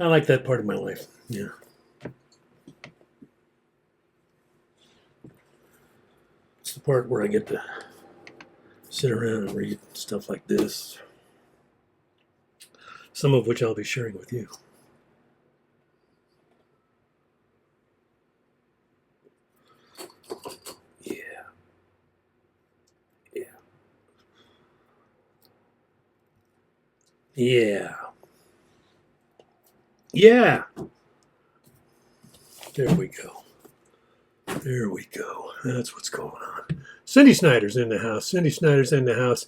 I like that part of my life. Yeah. It's the part where I get to sit around and read stuff like this, some of which I'll be sharing with you. Yeah. Yeah. Yeah. Yeah. There we go. There we go. That's what's going on. Cindy Snyder's in the house. Cindy Snyder's in the house.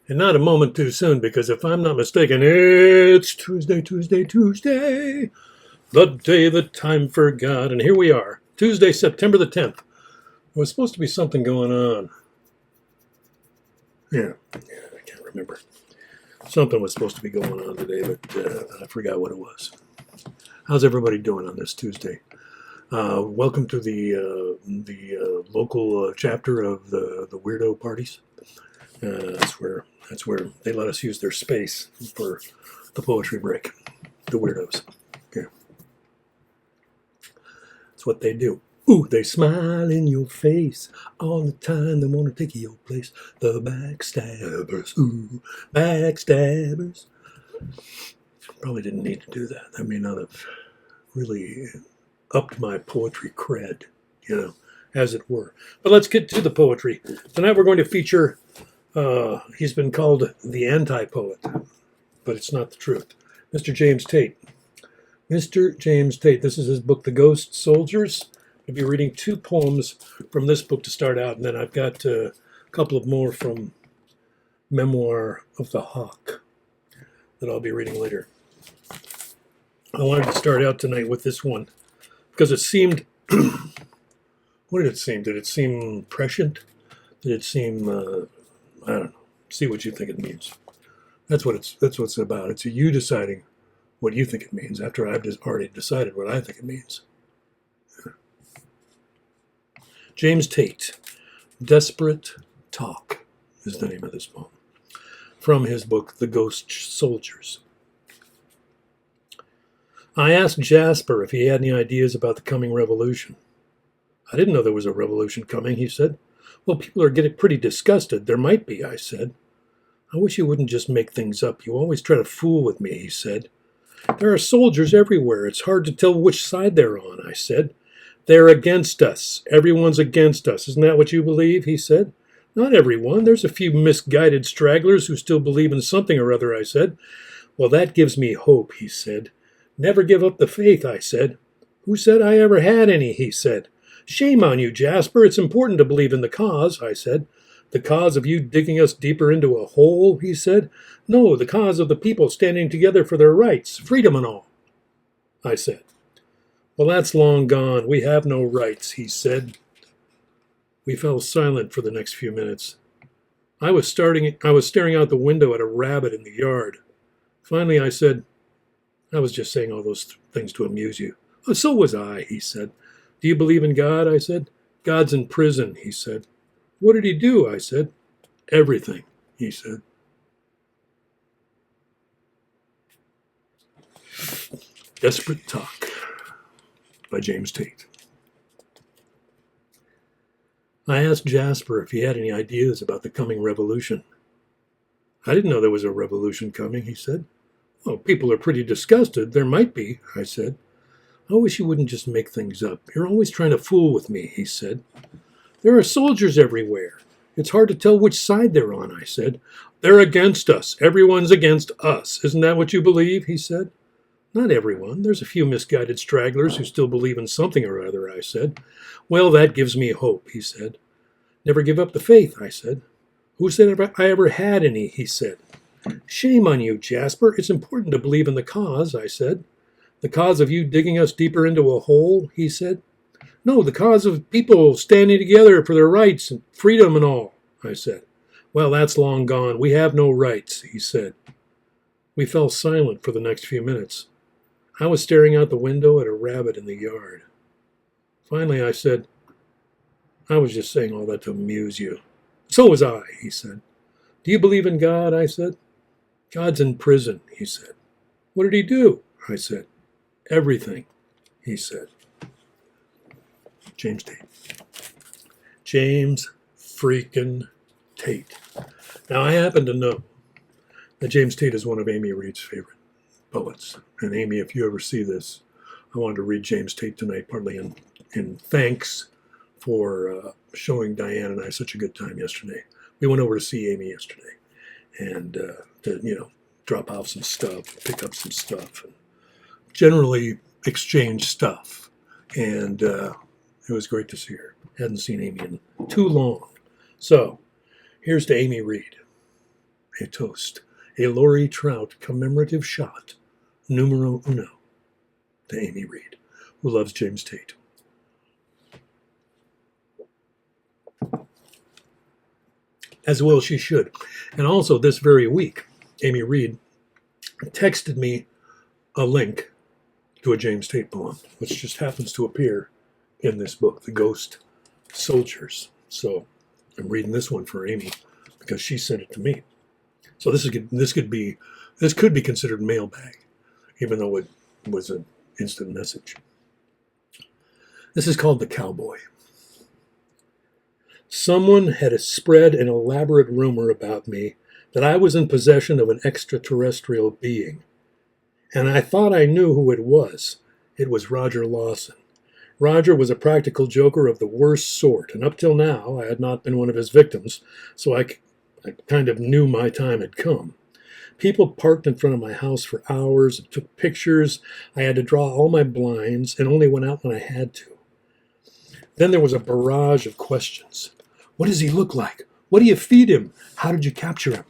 And not a moment too soon, because if I'm not mistaken, it's Tuesday, Tuesday, Tuesday. The day the time forgot. And here we are. Tuesday, September the 10th. There was supposed to be something going on. Yeah, I can't remember. Something was supposed to be going on today, but I forgot what it was. How's everybody doing on this Tuesday? Welcome to the local chapter of the Weirdo Parties. That's where they let us use their space for the poetry break. The weirdos. Yeah. That's what they do. Ooh, they smile in your face all the time. They want to take your place. The backstabbers. Ooh, backstabbers. Probably didn't need to do that. That may not have really upped my poetry cred, as it were. But let's get to the poetry. Tonight we're going to feature, he's been called the anti-poet, but it's not the truth. Mr. James Tate. Mr. James Tate. This is his book, The Ghost Soldiers. I'll be reading 2 poems from this book to start out, and then I've got a couple of more from Memoir of the Hawk that I'll be reading later. I wanted to start out tonight with this one because it seemed, what did it seem? Did it seem prescient? Did it seem, I don't know, see what you think it means. That's what it's about. It's you deciding what you think it means after I've already decided what I think it means. James Tate, Desperate Talk is the name of this poem, from his book, The Ghost Soldiers. I asked Jasper if he had any ideas about the coming revolution. I didn't know there was a revolution coming, he said. Well, people are getting pretty disgusted. There might be, I said. I wish you wouldn't just make things up. You always try to fool with me, he said. There are soldiers everywhere. It's hard to tell which side they're on, I said. They're against us. Everyone's against us. Isn't that what you believe? He said. Not everyone. There's a few misguided stragglers who still believe in something or other, I said. Well, that gives me hope, he said. Never give up the faith, I said. Who said I ever had any, he said. Shame on you, Jasper. It's important to believe in the cause, I said. The cause of you digging us deeper into a hole, he said. No, the cause of the people standing together for their rights, freedom and all, I said. Well, that's long gone. We have no rights, he said. We fell silent for the next few minutes. I was staring out the window at a rabbit in the yard. Finally, I said, I was just saying all those things to amuse you. Oh, so was I, he said. Do you believe in God? I said. God's in prison, he said. What did he do? I said. Everything, he said. Desperate Talk by James Tate. I asked Jasper if he had any ideas about the coming revolution. I didn't know there was a revolution coming, he said. Well, people are pretty disgusted. There might be, I said. I wish you wouldn't just make things up. You're always trying to fool with me, he said. There are soldiers everywhere. It's hard to tell which side they're on, I said. They're against us. Everyone's against us. Isn't that what you believe, he said. Not everyone. There's a few misguided stragglers who still believe in something or other, I said. Well, that gives me hope, he said. Never give up the faith, I said. Who said I ever had any, he said. Shame on you, Jasper. It's important to believe in the cause, I said. The cause of you digging us deeper into a hole, he said. No, the cause of people standing together for their rights and freedom and all, I said. Well, that's long gone. We have no rights, he said. We fell silent for the next few minutes. I was staring out the window at a rabbit in the yard. Finally, I said, I was just saying all that to amuse you. So was I, he said. Do you believe in God? I said. God's in prison, he said. What did he do? I said. everything, he said. James Tate. James freaking Tate. Now, I happen to know that James Tate is one of Amy Reed's favorite poets. And Amy, if you ever see this, I wanted to read James Tate tonight, partly in thanks for showing Diane and I such a good time yesterday. We went over to see Amy yesterday and to, drop off some stuff, pick up some stuff, and generally exchange stuff. And it was great to see her. Hadn't seen Amy in too long. So, here's to Amy Reed. A toast. A Laurie Trout commemorative shot. Numero uno. To Amy Reed, who loves James Tate. As well she should. And also this very week, Amy Reed texted me a link to a James Tate poem, which just happens to appear in this book, The Ghost Soldiers. So I'm reading this one for Amy because she sent it to me. So this could be considered mailbag, even though it was an instant message. This is called The Cowboy. Someone had spread an elaborate rumor about me that I was in possession of an extraterrestrial being, and I thought I knew who it was. It was Roger Lawson. Roger was a practical joker of the worst sort, and up till now I had not been one of his victims, so I kind of knew my time had come. People parked in front of my house for hours and took pictures. I had to draw all my blinds and only went out when I had to. Then there was a barrage of questions. What does he look like? What do you feed him? How did you capture him?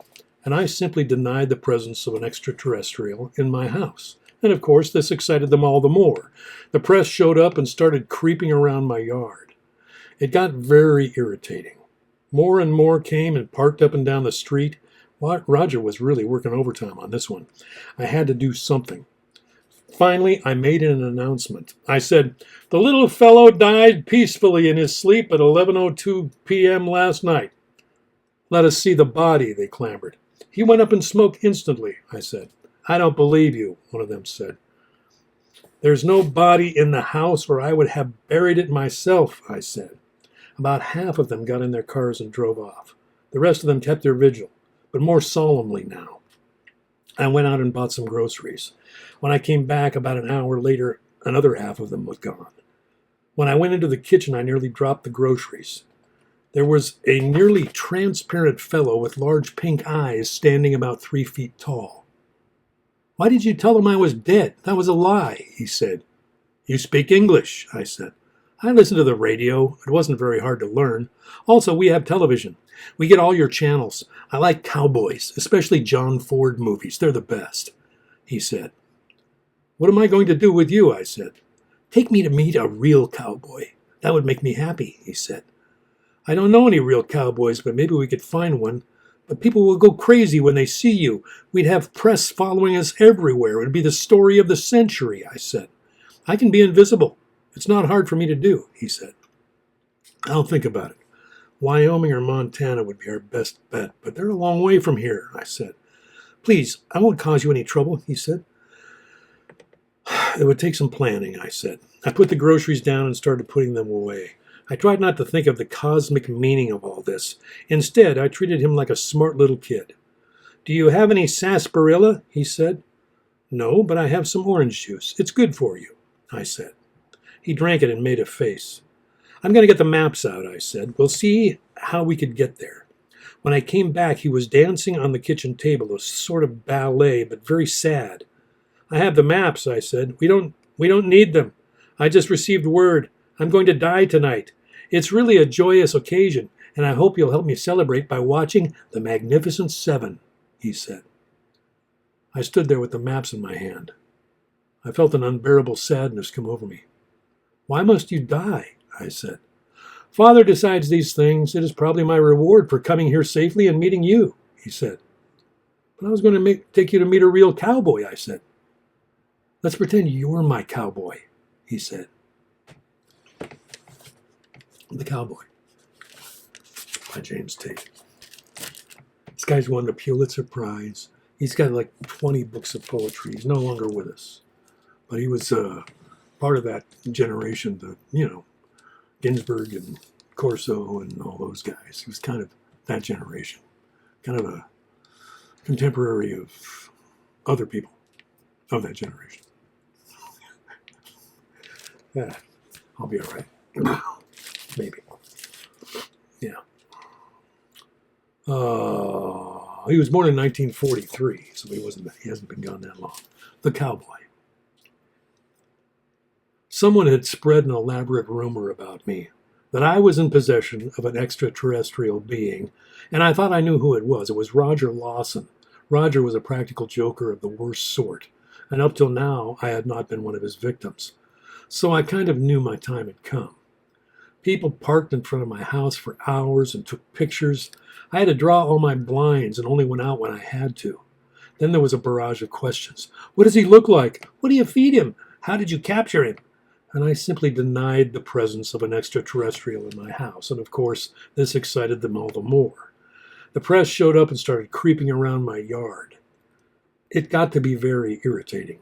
And I simply denied the presence of an extraterrestrial in my house. And of course, this excited them all the more. The press showed up and started creeping around my yard. It got very irritating. More and more came and parked up and down the street. Roger was really working overtime on this one. I had to do something. Finally, I made an announcement. I said, "The little fellow died peacefully in his sleep at 11:02 p.m. last night." "Let us see the body," they clamored. "He went up in smoke instantly," I said. "I don't believe you," one of them said. "There's no body in the house or I would have buried it myself," I said. About half of them got in their cars and drove off. The rest of them kept their vigil, but more solemnly now. I went out and bought some groceries. When I came back about an hour later, another half of them was gone. When I went into the kitchen, I nearly dropped the groceries. There was a nearly transparent fellow with large pink eyes standing about 3 feet tall. "Why did you tell them I was dead? That was a lie," he said. "You speak English," I said. "I listened to the radio. It wasn't very hard to learn. Also, we have television. We get all your channels. I like cowboys, especially John Ford movies. They're the best," he said. "What am I going to do with you?" I said. "Take me to meet a real cowboy. That would make me happy," he said. "I don't know any real cowboys, but maybe we could find one. But people will go crazy when they see you. We'd have press following us everywhere. It would be the story of the century," I said. "I can be invisible. It's not hard for me to do," he said. "I'll think about it. Wyoming or Montana would be our best bet, but they're a long way from here," I said. "Please, I won't cause you any trouble," he said. "It would take some planning," I said. I put the groceries down and started putting them away. I tried not to think of the cosmic meaning of all this. Instead, I treated him like a smart little kid. "Do you have any sarsaparilla?" he said. "No, but I have some orange juice. It's good for you," I said. He drank it and made a face. "I'm going to get the maps out," I said. "We'll see how we could get there." When I came back, he was dancing on the kitchen table, a sort of ballet, but very sad. "I have the maps," I said. We don't need them. I just received word. I'm going to die tonight. It's really a joyous occasion, and I hope you'll help me celebrate by watching The Magnificent Seven," he said. I stood there with the maps in my hand. I felt an unbearable sadness come over me. "Why must you die?" I said. "Father decides these things. It is probably my reward for coming here safely and meeting you," he said. "But I was going to take you to meet a real cowboy," I said. "Let's pretend you're my cowboy," he said. The Cowboy by James Tate. This guy's won the Pulitzer Prize. He's got like 20 books of poetry. He's no longer with us. But he was part of that generation, Ginsberg and Corso and all those guys. He was kind of that generation, kind of a contemporary of other people of that generation. Yeah, I'll be all right. Maybe. Yeah. He was born in 1943, so he hasn't been gone that long. The Cowboy. Someone had spread an elaborate rumor about me, that I was in possession of an extraterrestrial being, and I thought I knew who it was. It was Roger Lawson. Roger was a practical joker of the worst sort, and up till now I had not been one of his victims. So I kind of knew my time had come. People parked in front of my house for hours and took pictures. I had to draw all my blinds and only went out when I had to. Then there was a barrage of questions. What does he look like? What do you feed him? How did you capture him? And I simply denied the presence of an extraterrestrial in my house, and of course, this excited them all the more. The press showed up and started creeping around my yard. It got to be very irritating.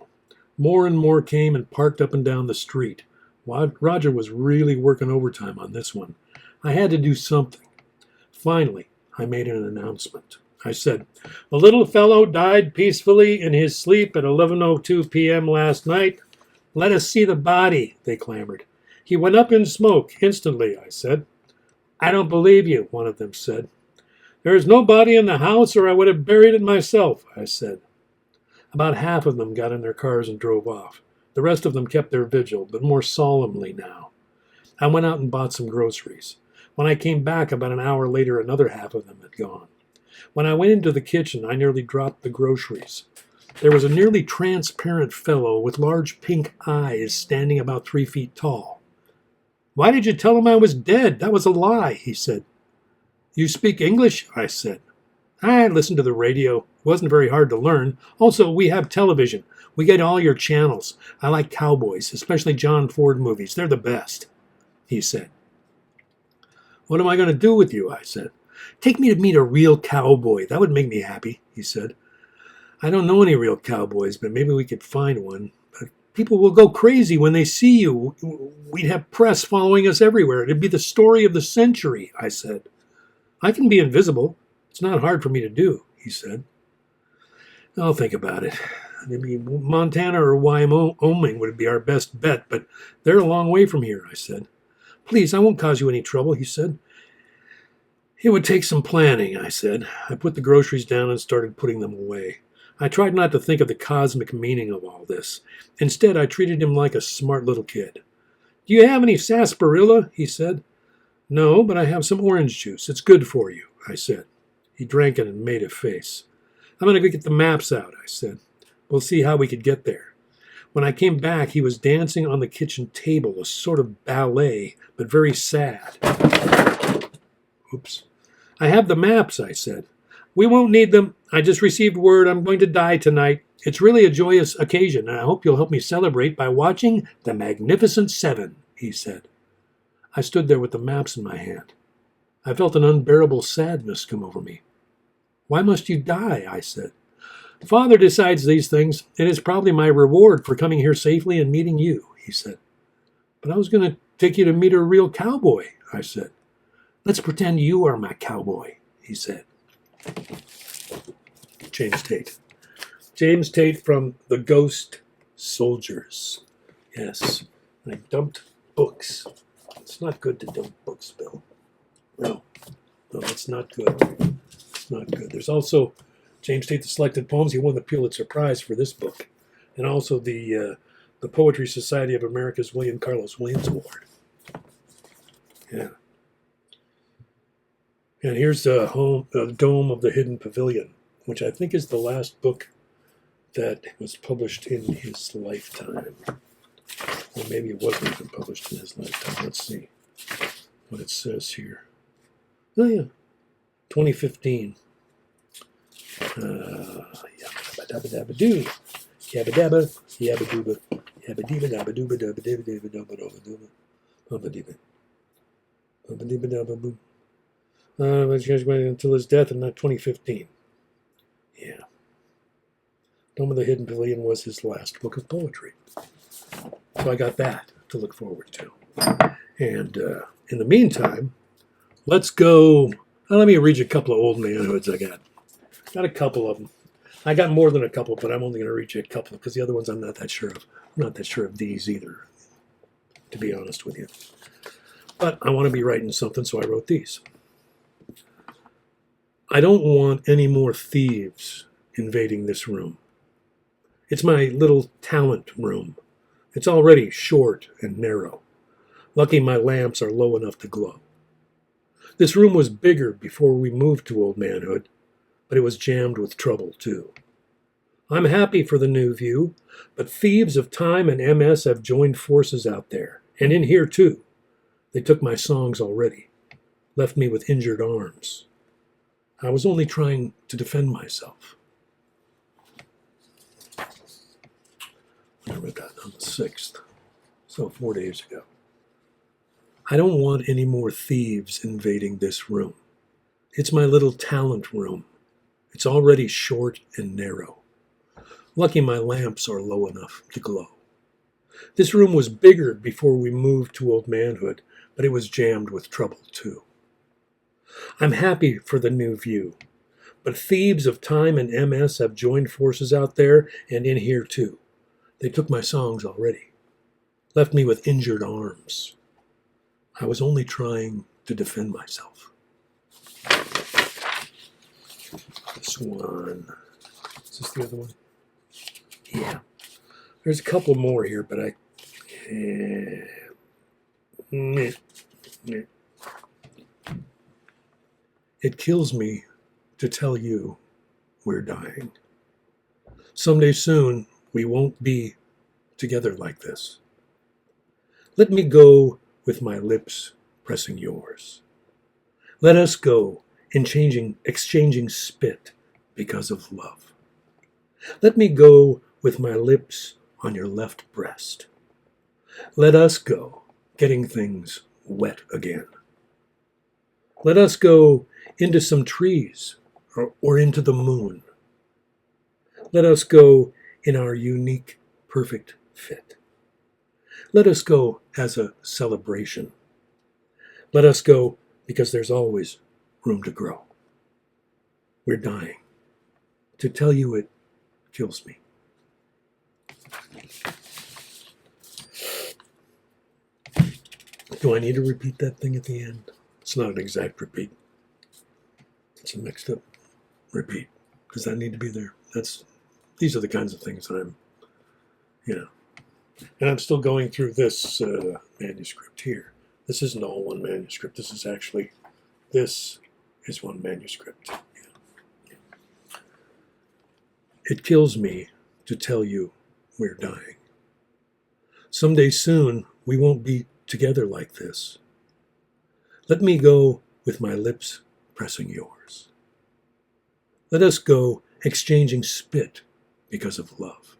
More and more came and parked up and down the street. Roger was really working overtime on this one. I had to do something. Finally, I made an announcement. I said, "The little fellow died peacefully in his sleep at 11:02 p.m. last night. Let us see the body," they clamored. "He went up in smoke instantly," I said. "I don't believe you," one of them said. "There is no body in the house, or I would have buried it myself," I said. About half of them got in their cars and drove off. The rest of them kept their vigil, but more solemnly now. I went out and bought some groceries. When I came back about an hour later, another half of them had gone. When I went into the kitchen, I nearly dropped the groceries. There was a nearly transparent fellow with large pink eyes standing about 3 feet tall. "Why did you tell him I was dead? That was a lie," he said. "You speak English?" I said. "I listened to the radio. It wasn't very hard to learn. Also, we have television. We get all your channels. I like cowboys, especially John Ford movies. They're the best," he said. "What am I going to do with you?" I said. "Take me to meet a real cowboy. That would make me happy," he said. "I don't know any real cowboys, but maybe we could find one. But people will go crazy when they see you. We'd have press following us everywhere. It'd be the story of the century," I said. "I can be invisible. It's not hard for me to do," he said. "I'll think about it. Maybe Montana or Wyoming would be our best bet, but they're a long way from here," I said. "Please, I won't cause you any trouble," he said. "It would take some planning," I said. I put the groceries down and started putting them away. I tried not to think of the cosmic meaning of all this. Instead, I treated him like a smart little kid. "Do you have any sarsaparilla?" he said. "No, but I have some orange juice. It's good for you," I said. He drank it and made a face. "I'm going to go get the maps out," I said. "We'll see how we could get there." When I came back, he was dancing on the kitchen table, a sort of ballet, but very sad. Oops. "I have the maps," I said. "We won't need them. I just received word I'm going to die tonight. It's really a joyous occasion, and I hope you'll help me celebrate by watching The Magnificent Seven," he said. I stood there with the maps in my hand. I felt an unbearable sadness come over me. "Why must you die?" I said. "Father decides these things. It is probably my reward for coming here safely and meeting you," he said. "But I was going to take you to meet a real cowboy," I said. "Let's pretend you are my cowboy," he said. James Tate. James Tate from The Ghost Soldiers. Yes, I dumped books. It's not good to dump books, Bill. No, it's not good. It's not good. There's also James Tate, The Selected Poems. He won the Pulitzer Prize for this book. And also the Poetry Society of America's William Carlos Williams Award. Yeah. And here's the Dome of the Hidden Pavilion, which I think is the last book that was published in his lifetime. Or maybe it wasn't even published in his lifetime. Let's see what it says here. Oh, yeah. 2015. Yabba-dabba-dabba-doo. Yabba-dabba, yabba-dooba, yabba-dibba-dabba-dooba-dabba-dabba-dabba-dabba-dabba. Bubba-dibba. Bubba-dibba-dabba-boo. Until his death in 2015. Yeah. Dome of the Hidden Pavilion was his last book of poetry. So I got that to look forward to. And in the meantime, let's go. Let me read you a couple of old manhoods I got. Got a couple of them. I got more than a couple, but I'm only going to read you a couple because the other ones I'm not that sure of. I'm not that sure of these either, to be honest with you. But I want to be writing something, so I wrote these. I don't want any more thieves invading this room. It's my little talent room. It's already short and narrow. Lucky my lamps are low enough to glow. This room was bigger before we moved to Oldmanhood, but it was jammed with trouble too. I'm happy for the new view, but thieves of time and MS have joined forces out there, and in here too. They took my songs already, left me with injured arms. I was only trying to defend myself. I read that on the 6th, so 4 days ago. I don't want any more thieves invading this room. It's my little talent room. It's already short and narrow. Lucky my lamps are low enough to glow. This room was bigger before we moved to Oldmanhood, but it was jammed with trouble too. I'm happy for the new view, but thieves of time and MS have joined forces out there and in here too. They took my songs already, left me with injured arms. I was only trying to defend myself. This one. Is this the other one? Yeah. There's a couple more here, but It kills me to tell you we're dying. Someday soon, we won't be together like this. Let me go with my lips pressing yours. Let us go in exchanging spit because of love. Let me go with my lips on your left breast. Let us go getting things wet again. Let us go into some trees or into the moon. Let us go in our unique, perfect fit. Let us go as a celebration. Let us go because there's always room to grow. We're dying. To tell you it kills me. Do I need to repeat that thing at the end? It's not an exact repeat. It's a mixed up repeat. Does that need to be there? These are the kinds of things that I'm, And I'm still going through this manuscript here. This isn't all one manuscript. This is one manuscript. Yeah. It kills me to tell you we're dying. Someday soon, we won't be together like this. Let me go with my lips pressing yours. Let us go exchanging spit because of love.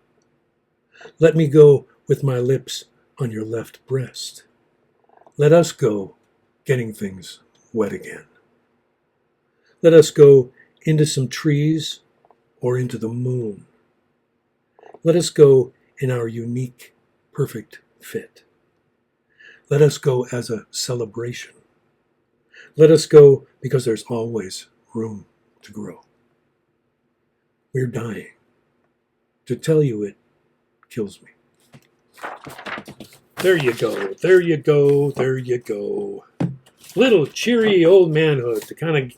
Let me go with my lips on your left breast. Let us go getting things wet again. Let us go into some trees or into the moon. Let us go in our unique, perfect fit. Let us go as a celebration. Let us go because there's always room to grow. We're dying. To tell you it kills me. There you go. There you go. There you go. Little cheery old manhood to kind of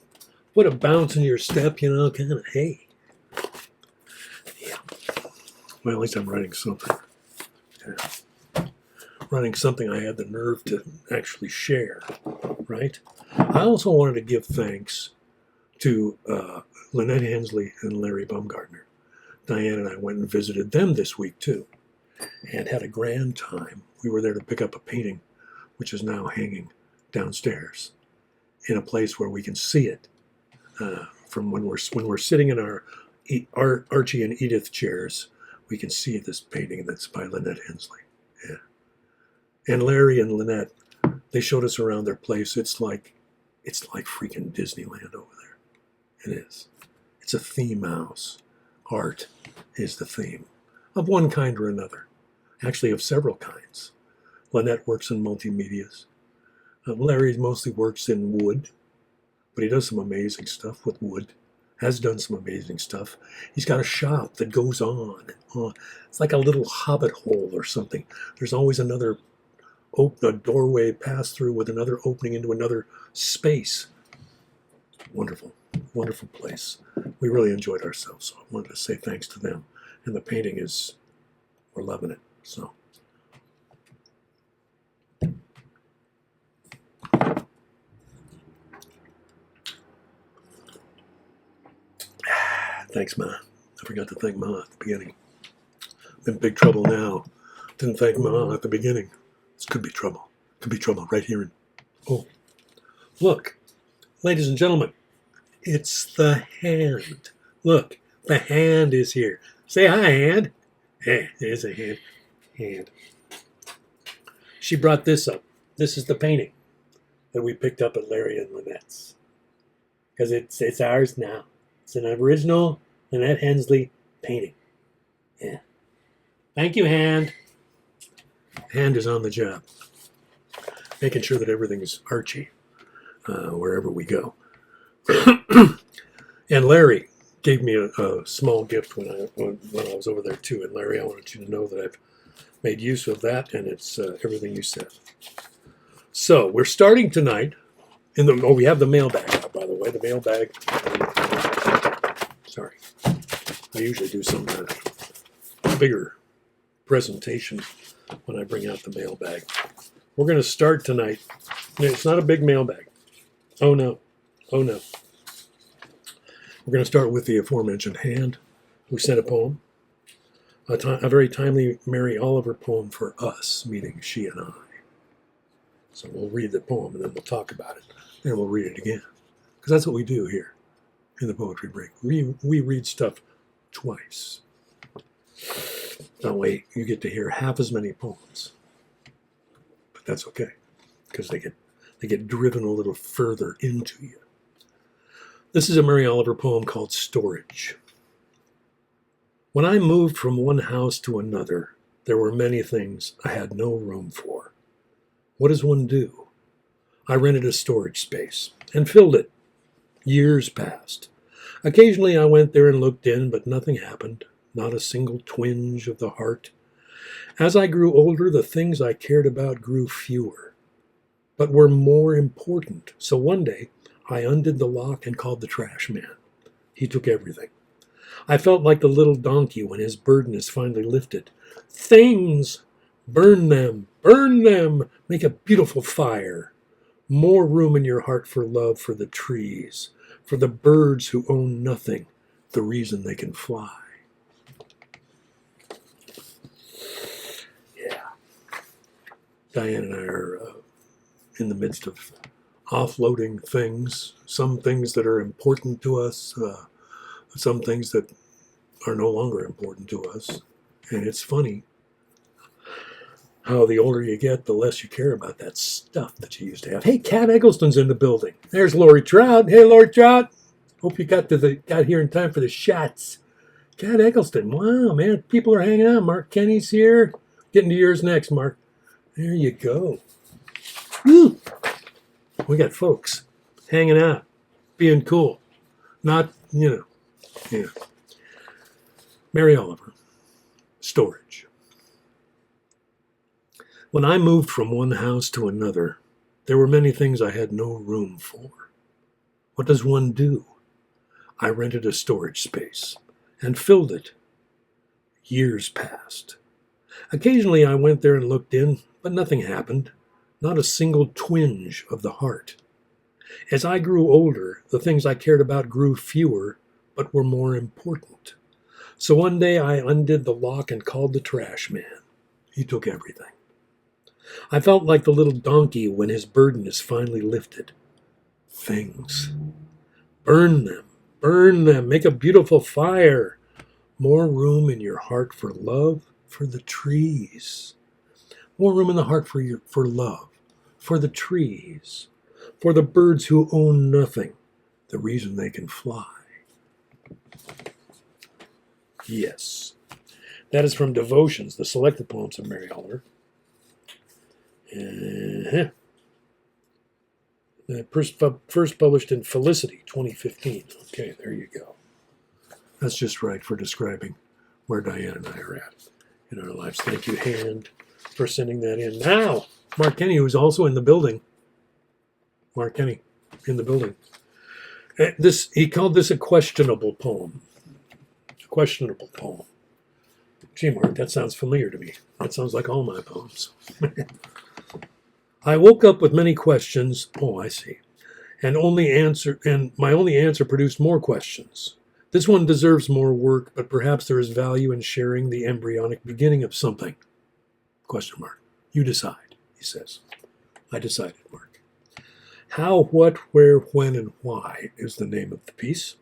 put a bounce in your step, kind of, hey. Yeah. Well, at least I'm writing something. Yeah. Writing something I had the nerve to actually share, right? I also wanted to give thanks to Lynette Hensley and Larry Baumgartner. Diane and I went and visited them this week, too, and had a grand time. We were there to pick up a painting, which is now hanging downstairs in a place where we can see it from when we're sitting in our Archie and Edith chairs. We can see this painting that's by Lynette Hensley. Yeah. And Larry and Lynette, they showed us around their place. It's like freaking Disneyland over there. It is. It's a theme house. Art is the theme of one kind or another. actually of several kinds. Lynette works in multimedias. Larry mostly works in wood, but he does some amazing stuff with wood. Has done some amazing stuff. He's got a shop that goes on and on. It's like a little hobbit hole or something. There's always another a doorway pass through with another opening into another space. Wonderful, wonderful place. We really enjoyed ourselves, so I wanted to say thanks to them. And the painting we're loving it. So. Thanks, Ma. I forgot to thank Ma at the beginning. I'm in big trouble now. Didn't thank Ma at the beginning. This could be trouble. Could be trouble right here. Oh, look, ladies and gentlemen, it's the hand. Look, the hand is here. Say hi, hand. Hey, there's a hand. Hand. She brought this up. This is the painting that we picked up at Larry and Lynette's. Because it's ours now. It's an original Lynette Hensley painting. Yeah. Thank you, Hand. Hand is on the job. Making sure that everything is Archie wherever we go. And Larry gave me a small gift when I was over there too. And Larry, I wanted you to know that I've made use of that, and it's everything you said. So we're starting tonight. We have the mailbag out, by the way. The mailbag. Sorry, I usually do some kind of bigger presentation when I bring out the mailbag. We're going to start tonight. It's not a big mailbag. Oh no. Oh no. We're going to start with the aforementioned Hand, who sent a poem. A very timely Mary Oliver poem for us, meaning she and I. So we'll read the poem and then we'll talk about it. Then we'll read it again. Because that's what we do here in the poetry break. We read stuff twice. That way you get to hear half as many poems. But that's okay, because they get driven a little further into you. This is a Mary Oliver poem called Storage. When I moved from one house to another, there were many things I had no room for. What does one do? I rented a storage space and filled it. Years passed. Occasionally I went there and looked in, but nothing happened, not a single twinge of the heart. As I grew older, the things I cared about grew fewer, but were more important. So one day, I undid the lock and called the trash man. He took everything. I felt like the little donkey when his burden is finally lifted. Things! Burn them! Burn them! Make a beautiful fire. More room in your heart for love for the trees, for the birds who own nothing, the reason they can fly. Yeah. Diane and I are in the midst of offloading things, some things that are important to us, some things that are no longer important to us. And it's funny how the older you get, the less you care about that stuff that you used to have. Hey, Kat Eggleston's in the building. There's Lori Trout. Hey, Lori Trout. Hope you got here in time for the shots. Kat Eggleston. Wow, man. People are hanging out. Mark Kenney's here. Getting to yours next, Mark. There you go. Woo. We got folks hanging out, being cool. Not, yeah. Mary Oliver. Storage. When I moved from one house to another, there were many things I had no room for. What does one do? I rented a storage space and filled it. Years passed. Occasionally I went there and looked in, but nothing happened, not a single twinge of the heart. As I grew older, the things I cared about grew fewer, but were more important. So one day I undid the lock and called the trash man. He took everything. I felt like the little donkey when his burden is finally lifted. Things. Burn them. Burn them. Make a beautiful fire. More room in your heart for love, for the trees. More room in the heart for love, for the trees, for the birds who own nothing, the reason they can fly. Yes. That is from Devotions, the selected poems of Mary Oliver. First published in Felicity, 2015. Okay, there you go. That's just right for describing where Diane and I are at in our lives. Thank you, Hand, for sending that in. Now, Mark Kenney, who's also in the building. Mark Kenney, in the building. He called this a questionable poem. A questionable poem. Gee, Mark, that sounds familiar to me. That sounds like all my poems. I woke up with many questions. Oh, I see. And my only answer produced more questions. This one deserves more work, but perhaps there is value in sharing the embryonic beginning of something. Question mark. You decide, he says. I decided, Mark. How, what, where, when, and why is the name of the piece.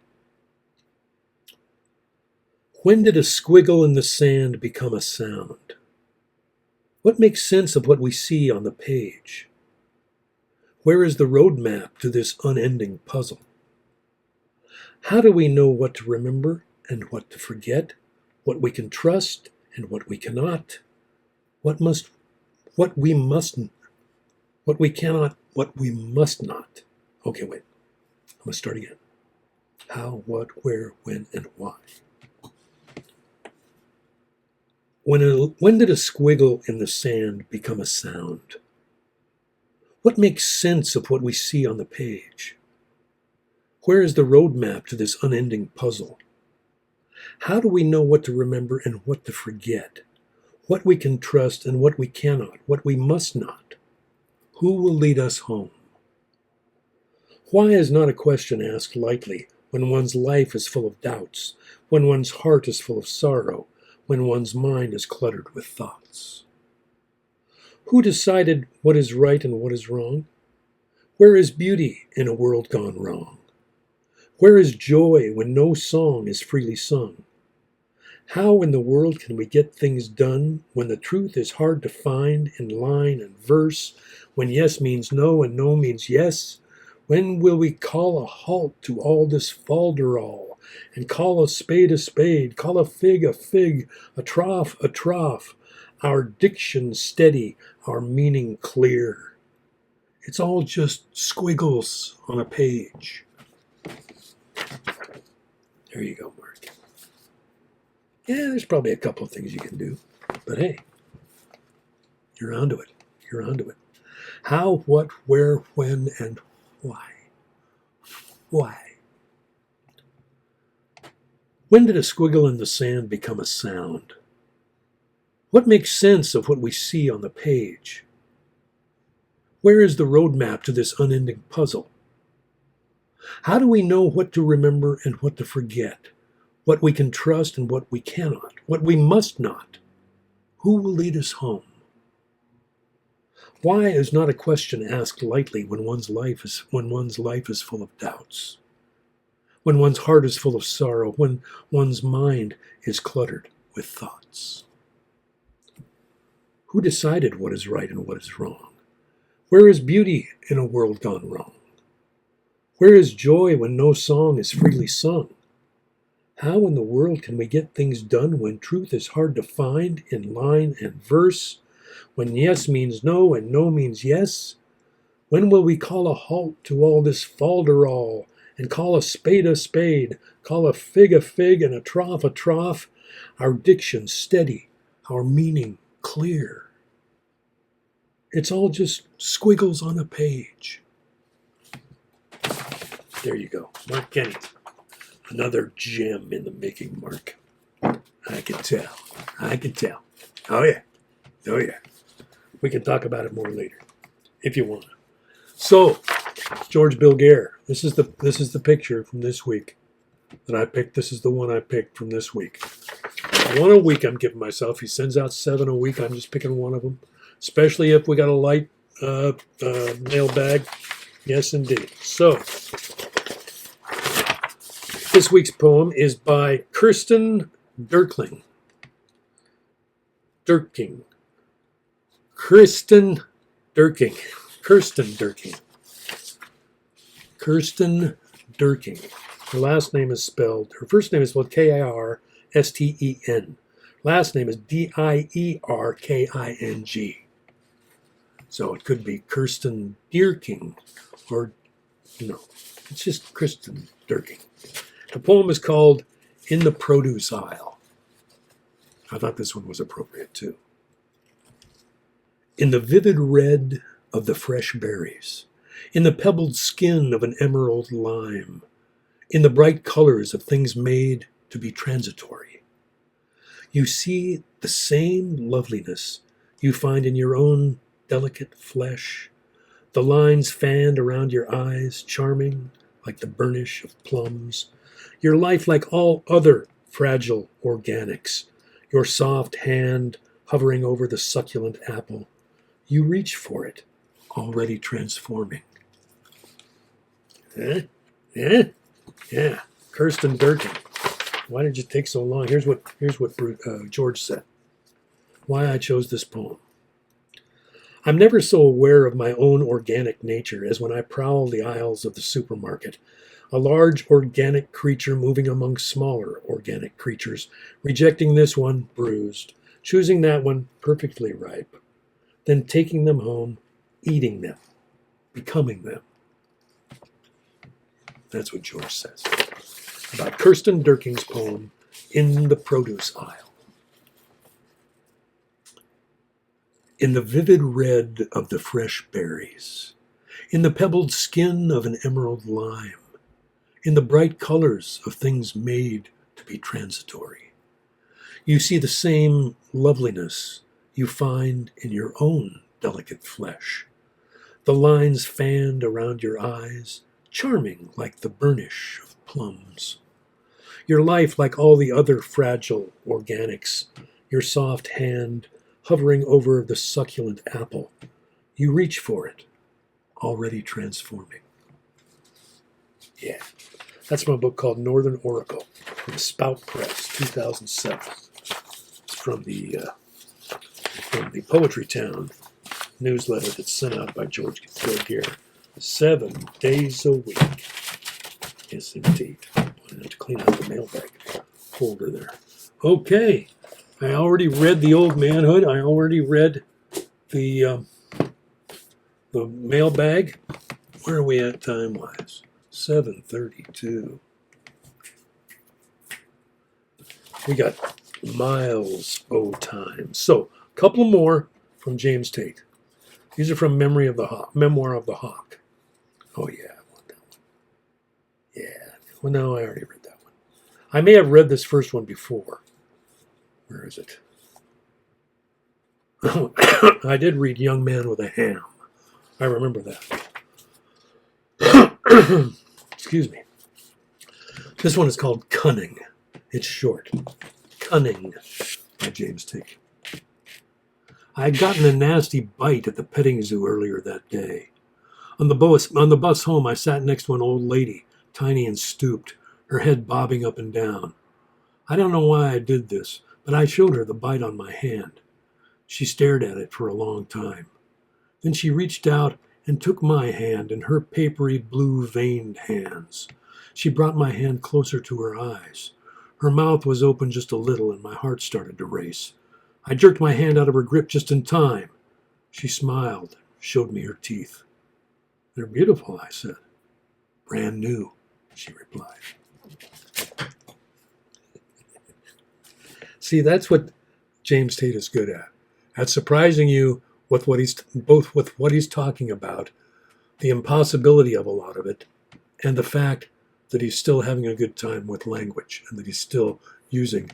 When did a squiggle in the sand become a sound? What makes sense of what we see on the page? Where is the roadmap to this unending puzzle? How do we know what to remember and what to forget, what we can trust and what we cannot, what we cannot, what we must not? Okay, wait. I'm going to start again. How, what, where, when, and why? When did a squiggle in the sand become a sound? What makes sense of what we see on the page? Where is the roadmap to this unending puzzle? How do we know what to remember and what to forget? What we can trust and what we cannot, what we must not? Who will lead us home? Why is not a question asked lightly when one's life is full of doubts, when one's heart is full of sorrow, when one's mind is cluttered with thoughts? Who decided what is right and what is wrong? Where is beauty in a world gone wrong? Where is joy when no song is freely sung? How in the world can we get things done when the truth is hard to find in line and verse, when yes means no and no means yes? When will we call a halt to all this falderall and call a spade, call a fig, a trough, our diction steady, our meaning clear? It's all just squiggles on a page. There you go, Mark. Yeah, there's probably a couple of things you can do, but hey, you're onto it. You're onto it. How, what, where, when, and why? Why? When did a squiggle in the sand become a sound? What makes sense of what we see on the page? Where is the roadmap to this unending puzzle? How do we know what to remember and what to forget? What we can trust and what we cannot? What we must not? Who will lead us home? Why is not a question asked lightly when one's life is full of doubts, when one's heart is full of sorrow, when one's mind is cluttered with thoughts? Who decided what is right and what is wrong? Where is beauty in a world gone wrong? Where is joy when no song is freely sung? How in the world can we get things done when truth is hard to find in line and verse, when yes means no and no means yes? When will we call a halt to all this falderall and call a spade, call a fig, and a trough, our diction steady, our meaning clear? It's all just squiggles on a page. There you go. Mark Kenney. Another gem in the making, Mark. I can tell. Oh yeah. We can talk about it more later, if you want. So, George Bilger. This is the picture from this week that I picked. This is the one I picked from this week. One a week I'm giving myself. He sends out 7 a week. I'm just picking one of them, especially if we got a light mailbag. Yes, indeed. So, this week's poem is by Kirsten Dierking. Kirsten Dierking. Her last name is spelled, her first name is spelled Kirsten. Her Last name is Dierking. So it could be Kirsten Dierking, or no, it's just Kirsten Dierking. The poem is called In the Produce Aisle. I thought this one was appropriate too. In the vivid red of the fresh berries, in the pebbled skin of an emerald lime, in the bright colors of things made to be transitory, you see the same loveliness you find in your own delicate flesh, the lines fanned around your eyes, charming like the burnish of plums, your life like all other fragile organics, your soft hand hovering over the succulent apple. You reach for it, already transforming. Yeah, Kirsten Dierking. Why did you take so long? Here's what George said. Why I chose this poem. I'm never so aware of my own organic nature as when I prowl the aisles of the supermarket, a large organic creature moving among smaller organic creatures, rejecting this one bruised, choosing that one perfectly ripe, then taking them home, eating them, becoming them. That's what George says about Kirsten Dierking's poem, In the Produce Aisle. In the vivid red of the fresh berries, in the pebbled skin of an emerald lime, in the bright colors of things made to be transitory, you see the same loveliness you find in your own delicate flesh, the lines fanned around your eyes, charming like the burnish of plums. Your life like all the other fragile organics, your soft hand hovering over the succulent apple. You reach for it, already transforming. Yeah, that's my book called Northern Oracle from Spout Press, 2007. It's from the Poetry Town newsletter that's sent out by George Gilgear 7 days a week. Yes, indeed. I have to clean out the mailbag folder there. Okay. I already read the Oldmanhood. I already read the mailbag. Where are we at time-wise? 7:32. We got miles o' time. So, a couple more from James Tate. These are from Memoir of the Hawk. Oh, yeah, I want that one. Yeah. Well, no, I already read that one. I may have read this first one before. Where is it? I did read Young Man with a Ham. I remember that. Excuse me. This one is called Cunning. It's short. Cunning by James Tate. I had gotten a nasty bite at the petting zoo earlier that day. On the bus home, I sat next to an old lady, tiny and stooped, her head bobbing up and down. I don't know why I did this, but I showed her the bite on my hand. She stared at it for a long time. Then she reached out and took my hand in her papery blue-veined hands. She brought my hand closer to her eyes. Her mouth was open just a little and my heart started to race. I jerked my hand out of her grip just in time. She smiled, showed me her teeth. They're beautiful, I said. Brand new, she replied. See, that's what James Tate is good at surprising you with what he's talking about, the impossibility of a lot of it, and the fact that he's still having a good time with language and that he's still using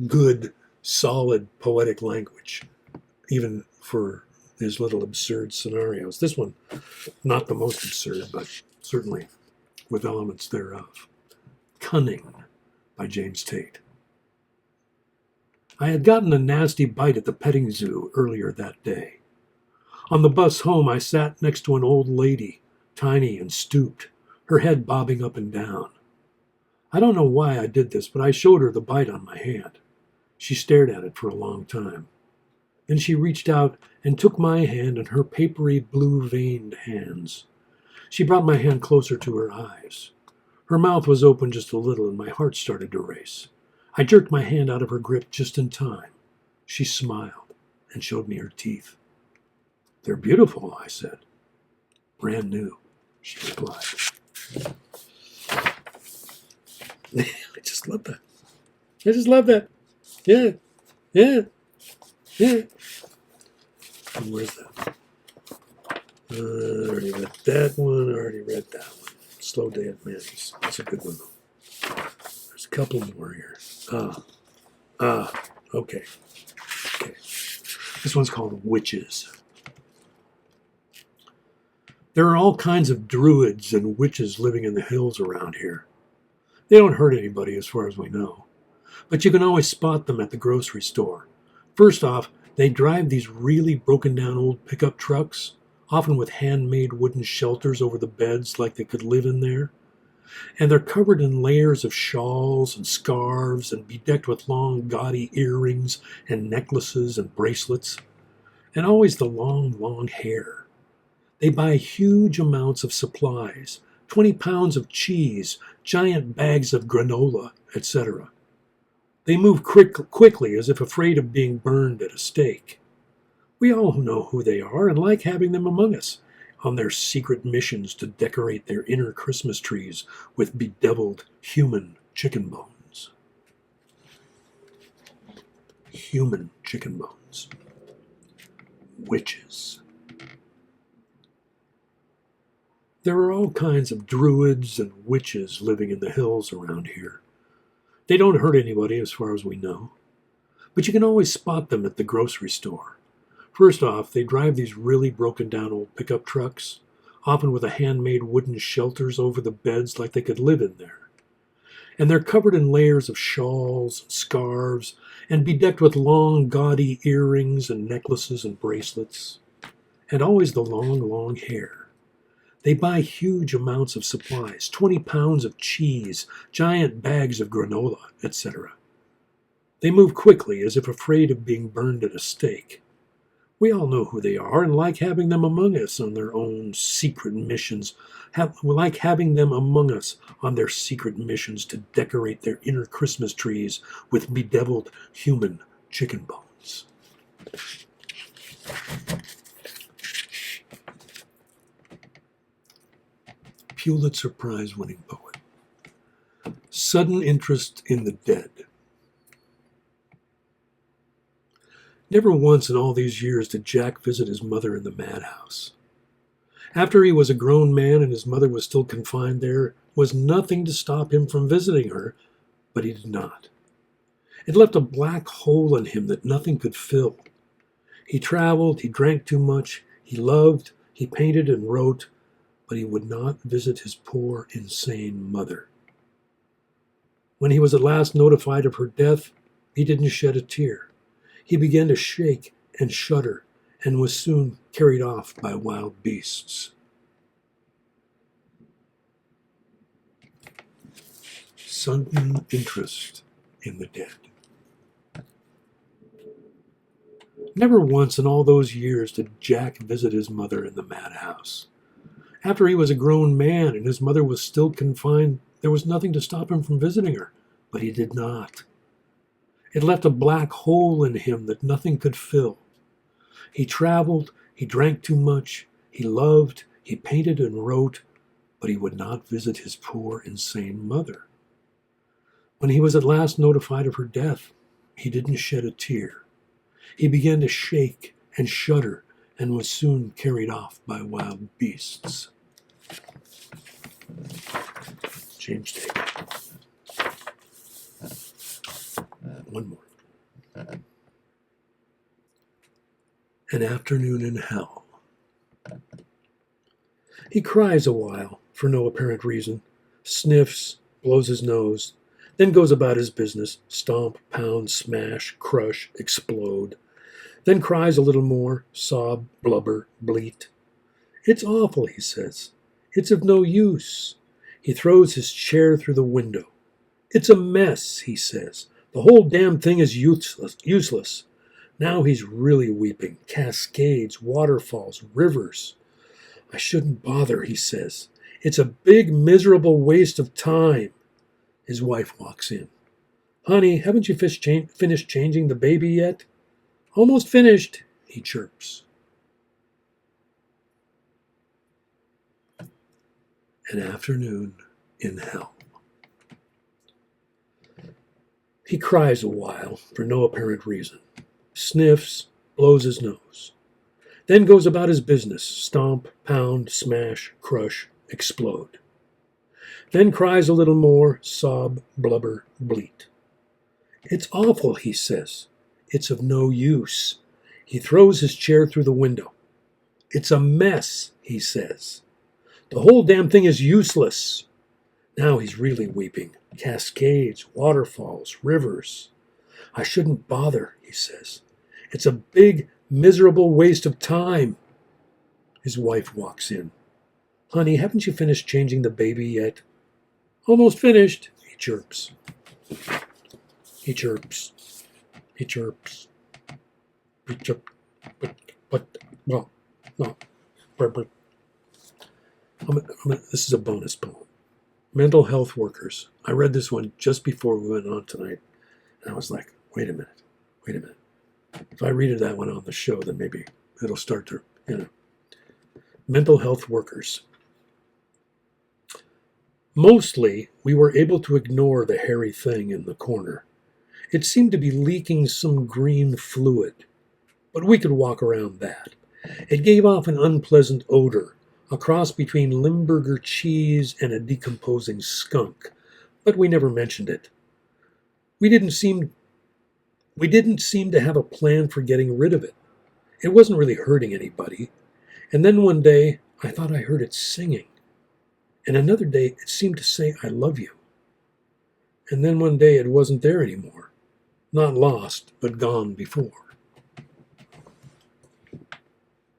good, solid, poetic language, even for his little absurd scenarios. This one, not the most absurd, but certainly with elements thereof. Cunning by James Tate. I had gotten a nasty bite at the petting zoo earlier that day. On the bus home, I sat next to an old lady, tiny and stooped, her head bobbing up and down. I don't know why I did this, but I showed her the bite on my hand. She stared at it for a long time. Then she reached out and took my hand in her papery blue-veined hands. She brought my hand closer to her eyes. Her mouth was open just a little and my heart started to race. I jerked my hand out of her grip just in time. She smiled and showed me her teeth. "They're beautiful," I said. "Brand new," she replied. I just love that. I just love that. Yeah, yeah, yeah. And where's that? I already read that one. I already read that one. Slow Day at Manny's. That's a good one, though. There's a couple more here. Okay. This one's called Witches. There are all kinds of druids and witches living in the hills around here. They don't hurt anybody as far as we know, but you can always spot them at the grocery store. First off, they drive these really broken down old pickup trucks, often with handmade wooden shelters over the beds like they could live in there. And they're covered in layers of shawls and scarves and bedecked with long, gaudy earrings and necklaces and bracelets. And always the long, long hair. They buy huge amounts of supplies, 20 pounds of cheese, giant bags of granola, etc. They move quickly as if afraid of being burned at a stake. We all know who they are and like having them among us on their secret missions to decorate their inner Christmas trees with bedeviled human chicken bones. Human chicken bones. Witches. There are all kinds of druids and witches living in the hills around here. They don't hurt anybody as far as we know, but you can always spot them at the grocery store. First off, they drive these really broken down old pickup trucks, often with handmade wooden shelters over the beds like they could live in there. And they're covered in layers of shawls, scarves, and bedecked with long, gaudy earrings and necklaces and bracelets. And always the long, long hair. They buy huge amounts of supplies, 20 pounds of cheese, giant bags of granola, etc. They move quickly as if afraid of being burned at a stake. We all know who they are and like having them among us on their own secret missions. Like having them among us on their secret missions to decorate their inner Christmas trees with bedeviled human chicken bones. Pulitzer Prize winning poet. Sudden interest in the dead. Never once in all these years did Jack visit his mother in the madhouse. After he was a grown man and his mother was still confined there, was nothing to stop him from visiting her, but he did not. It left a black hole in him that nothing could fill. He traveled, he drank too much, he loved, he painted and wrote, but he would not visit his poor, insane mother. When he was at last notified of her death, he didn't shed a tear. He began to shake and shudder and was soon carried off by wild beasts. Sudden interest in the dead. Never once in all those years did Jack visit his mother in the madhouse. After he was a grown man and his mother was still confined, there was nothing to stop him from visiting her, but he did not. It left a black hole in him that nothing could fill. He traveled, he drank too much, he loved, he painted and wrote, but he would not visit his poor, insane mother. When he was at last notified of her death, he didn't shed a tear. He began to shake and shudder and was soon carried off by wild beasts. James Tate. One more. An afternoon in hell. He cries a while, for no apparent reason, sniffs, blows his nose, then goes about his business, stomp, pound, smash, crush, explode, then cries a little more, sob, blubber, bleat. It's awful, he says. It's of no use. He throws his chair through the window. It's a mess, he says. The whole damn thing is useless. Now he's really weeping. Cascades, waterfalls, rivers. I shouldn't bother, he says. It's a big, miserable waste of time. His wife walks in. Honey, haven't you finished changing the baby yet? Almost finished, he chirps. An afternoon in hell. He cries a while for no apparent reason, sniffs, blows his nose, then goes about his business, stomp, pound, smash, crush, explode. Then cries a little more, sob, blubber, bleat. It's awful, he says. It's of no use. He throws his chair through the window. It's a mess, he says. The whole damn thing is useless. Now he's really weeping. Cascades, waterfalls, rivers. I shouldn't bother, he says. It's a big, miserable waste of time. His wife walks in. Honey, haven't you finished changing the baby yet? Almost finished, he chirps. He chirps. He chirps. He chirps. Well, no. This is a bonus poem. Mental health workers. I read this one just before we went on tonight, and I was like, wait a minute. If I read that one on the show, then maybe it'll start to, Mental health workers. Mostly, we were able to ignore the hairy thing in the corner. It seemed to be leaking some green fluid, but we could walk around that. It gave off an unpleasant odor, a cross between Limburger cheese and a decomposing skunk, but we never mentioned it. We didn't seem to have a plan for getting rid of it. It wasn't really hurting anybody. And then one day, I thought I heard it singing. And another day, it seemed to say, I love you. And then one day, it wasn't there anymore. Not lost, but gone before.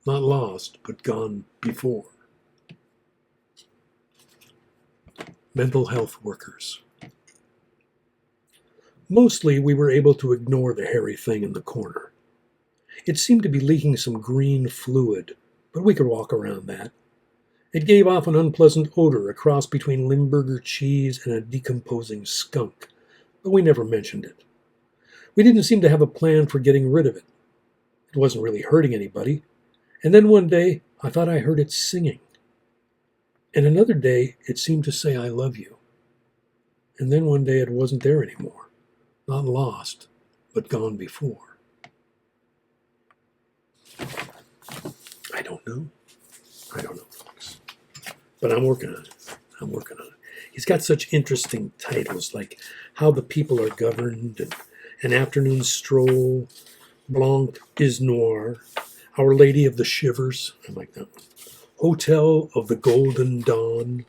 Not lost, but gone before. Mental health workers. Mostly, we were able to ignore the hairy thing in the corner. It seemed to be leaking some green fluid, but we could walk around that. It gave off an unpleasant odor, a cross between Limburger cheese and a decomposing skunk, but we never mentioned it. We didn't seem to have a plan for getting rid of it. It wasn't really hurting anybody. And then one day, I thought I heard it singing. And another day, it seemed to say, I love you. And then one day, it wasn't there anymore. Not lost, but gone before. I don't know, folks. But I'm working on it. He's got such interesting titles like How the People Are Governed, and An Afternoon Stroll, Blanc is Noir, Our Lady of the Shivers, I like that one, Hotel of the Golden Dawn,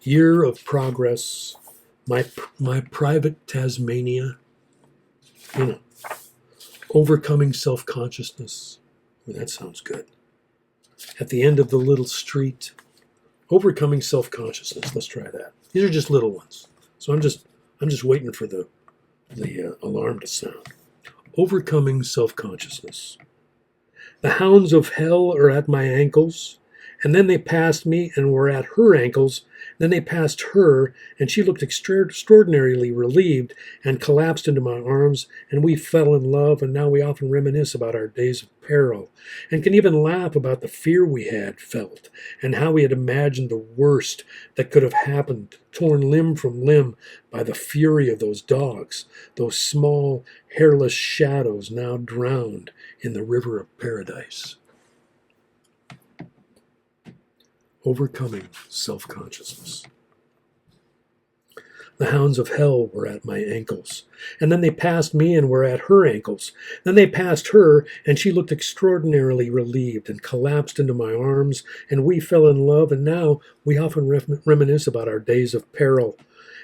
Year of Progress, My Private Tasmania, Overcoming Self-Consciousness. Well, that sounds good. At the End of the Little Street, Overcoming Self-Consciousness. Let's try that. These are just little ones. So I'm just waiting for the alarm to sound. Overcoming Self-Consciousness. The hounds of hell are at my ankles, and then they passed me and were at her ankles. Then they passed her, and she looked extraordinarily relieved and collapsed into my arms, and we fell in love, and now we often reminisce about our days of peril, and can even laugh about the fear we had felt, and how we had imagined the worst that could have happened, torn limb from limb by the fury of those dogs, those small, hairless shadows now drowned in the river of paradise. Overcoming self-consciousness. The hounds of hell were at my ankles, and then they passed me and were at her ankles. Then they passed her, and she looked extraordinarily relieved and collapsed into my arms, and we fell in love, and now we often reminisce about our days of peril,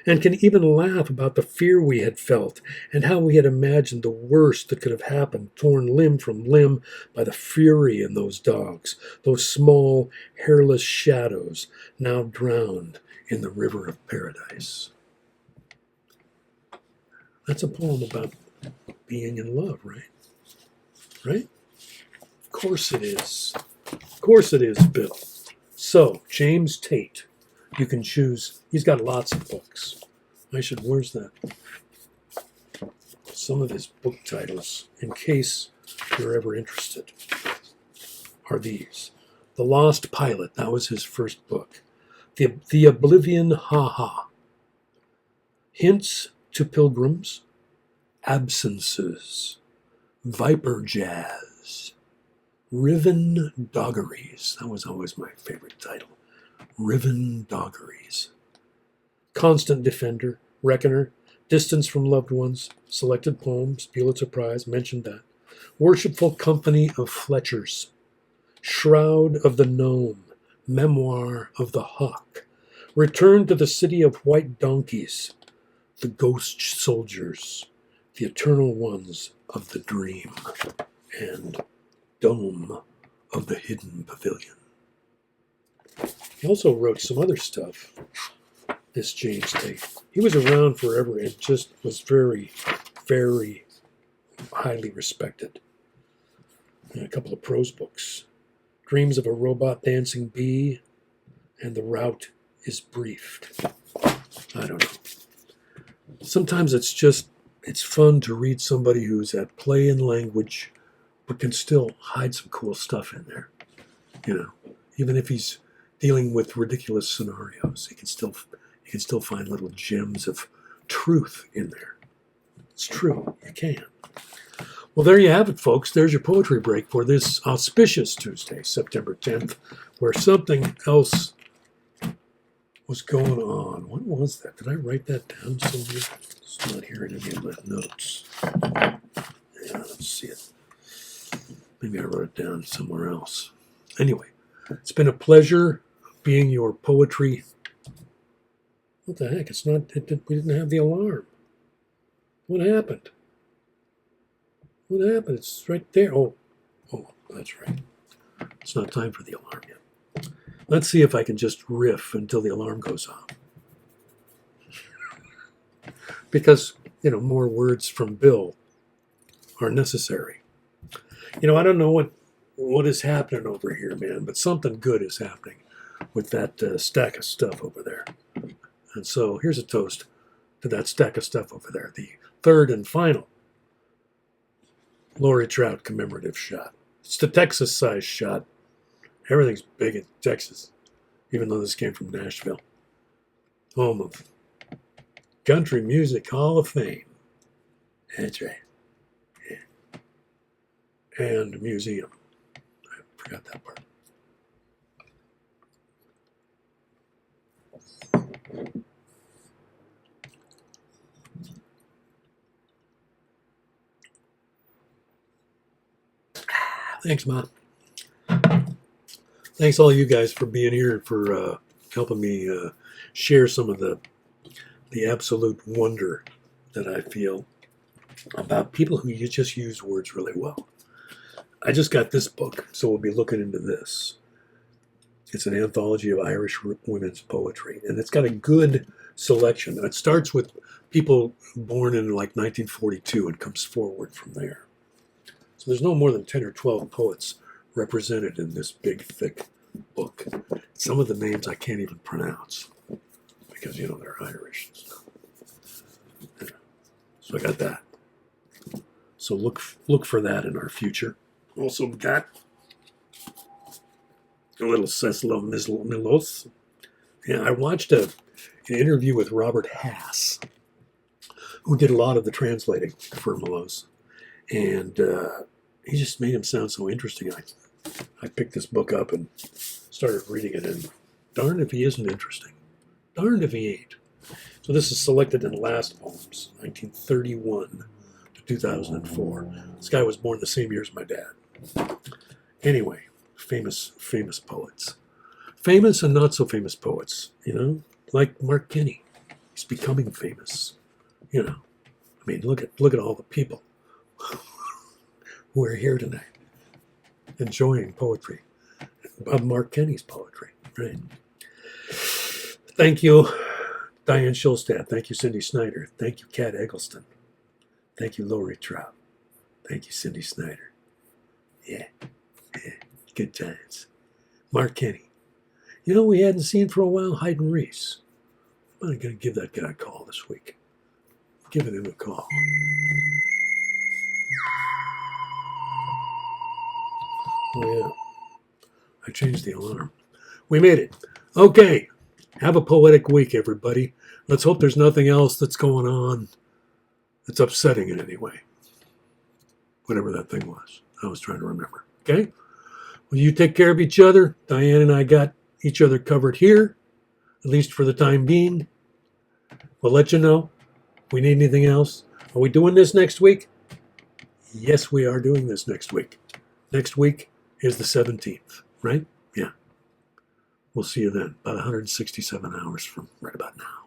and can even laugh about the fear we had felt, and how we had imagined the worst that could have happened, torn limb from limb by the fury in those dogs, those small, hairless shadows now drowned in the river of paradise. That's a poem about being in love, right? Right? Of course it is. Of course it is, Bill. So, James Tate. You can choose. He's got lots of books. Where's that? Some of his book titles, in case you're ever interested, are these. The Lost Pilot, that was his first book. The Oblivion Ha-Ha. Hints to Pilgrims. Absences. Viper Jazz. Riven Doggeries. That was always my favorite title. Riven Doggeries. Constant Defender. Reckoner. Distance from Loved Ones. Selected Poems. Pulitzer Prize. Mentioned that. Worshipful Company of Fletchers. Shroud of the Gnome. Memoir of the Hawk. Return to the City of White Donkeys. The Ghost Soldiers. The Eternal Ones of the Dream. And Dome of the Hidden Pavilion. He also wrote some other stuff, this James Tate. He was around forever and just was very, very highly respected. And a couple of prose books. Dreams of a Robot Dancing Bee and The Route is Briefed. I don't know. Sometimes it's fun to read somebody who's at play in language but can still hide some cool stuff in there. You know, even if he's dealing with ridiculous scenarios, he can still find little gems of truth in there. It's true, you can. Well, there you have it, folks. There's your poetry break for this auspicious Tuesday, September 10th, where something else was going on. What was that? Did I write that down somewhere? It's not here in any of my notes. Yeah, let's see it. Maybe I wrote it down somewhere else. Anyway, it's been a pleasure being your poetry. What the heck? It's not. We didn't have the alarm. What happened? What happened? It's right there. Oh, that's right. It's not time for the alarm yet. Let's see if I can just riff until the alarm goes off. Because, more words from Bill are necessary. I don't know what is happening over here, man, but something good is happening with that stack of stuff over there. And so here's a toast to that stack of stuff over there. The third and final Lori Trout commemorative shot. It's the Texas-sized shot. Everything's big in Texas, even though this came from Nashville. Home of Country Music Hall of Fame. That's right. Yeah. And museum. I forgot that part. Thanks, Ma. Thanks all you guys for being here, for helping me share some of the absolute wonder that I feel about people who just use words really well. I just got this book, so we'll be looking into this. It's an anthology of Irish women's poetry, and it's got a good selection. It starts with people born in like 1942 and comes forward from there. So there's no more than 10 or 12 poets represented in this big, thick book. Some of the names I can't even pronounce because, they're Irish and stuff. So I got that. So look for that in our future. Also got a little Cecil Milos. Yeah, I watched an interview with Robert Hass, who did a lot of the translating for Milos. And he just made him sound so interesting. I picked this book up and started reading it, and darned if he isn't interesting. Darned if he ain't. So this is selected in Last Poems, 1931 to 2004. This guy was born the same year as my dad. Anyway, famous poets. Famous and not so famous poets, like Mark Kenney. He's becoming famous. Look at all the people who are here tonight enjoying poetry, of Mark Kenney's poetry, right? Thank you, Diane Schulstad. Thank you, Cindy Snyder. Thank you, Kat Eggleston. Thank you, Lori Trout. Thank you, Cindy Snyder. Yeah, good times. Mark Kenney. We hadn't seen for a while Hayden Reese. I'm going to give that guy a call this week. Giving him a call. Oh, yeah. I changed the alarm. We made it. Okay. Have a poetic week, everybody. Let's hope there's nothing else that's going on that's upsetting in any way. Whatever that thing was. I was trying to remember. Okay? Well, you take care of each other. Diane and I got each other covered here, at least for the time being. We'll let you know if we need anything else. Are we doing this next week? Yes, we are doing this next week. Next week is the 17th, right? Yeah. We'll see you then, about 167 hours from right about now.